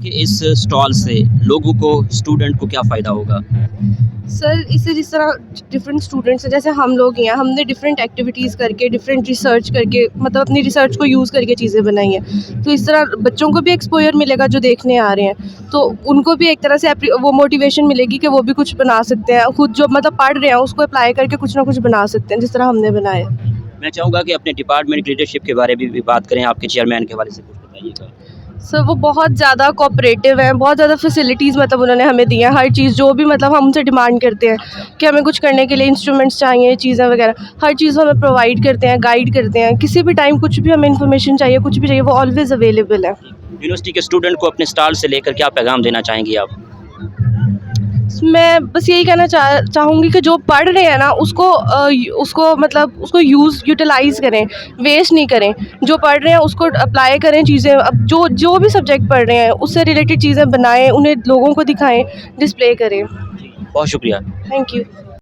कि इस स्टॉल से लोगों को, स्टूडेंट को क्या फ़ायदा होगा? सर इससे जिस तरह डिफरेंट स्टूडेंट्स हैं, जैसे हम लोग हैं, हमने डिफरेंट एक्टिविटीज़ करके, डिफरेंट रिसर्च करके, मतलब अपनी रिसर्च को यूज़ करके चीज़ें बनाई हैं। तो इस तरह बच्चों को भी एक्सपोज़र मिलेगा जो देखने आ रहे हैं, तो उनको भी एक तरह से वो मोटिवेशन मिलेगी कि वो भी कुछ बना सकते हैं, खुद जो मतलब पढ़ रहे हैं उसको अप्लाई करके कुछ ना कुछ बना सकते हैं, जिस तरह हमने बनाया है। मैं चाहूँगा कि अपने डिपार्टमेंट की लीडरशिप के बारे में भी बात करें, आपके चेयरमैन के हवाले से कुछ बताइएगा। सर वो बहुत ज़्यादा कोऑपरेटिव हैं, बहुत ज़्यादा फैसिलिटीज़ मतलब उन्होंने हमें दी हैं, हर चीज़ जो भी मतलब हम उनसे डिमांड करते हैं कि हमें कुछ करने के लिए इंस्ट्रूमेंट्स चाहिए, चीज़ें वगैरह, हर चीज़ हमें प्रोवाइड करते हैं, गाइड करते हैं। किसी भी टाइम कुछ भी हमें इन्फॉर्मेशन चाहिए, कुछ भी चाहिए, वो ऑलवेज़ अवेलेबल है। यूनिवर्सिटी के स्टूडेंट को अपने स्टॉल से लेकर क्या पैगाम देना चाहेंगी आप? मैं बस यही कहना चाहूँगी कि जो पढ़ रहे हैं ना उसको मतलब उसको यूटिलाइज़ करें, वेस्ट नहीं करें। जो पढ़ रहे हैं उसको अप्लाई करें चीज़ें, अब जो जो भी सब्जेक्ट पढ़ रहे हैं उससे रिलेटेड चीज़ें बनाएँ, उन्हें लोगों को दिखाएँ, डिस्प्ले करें। बहुत शुक्रिया। Thank you.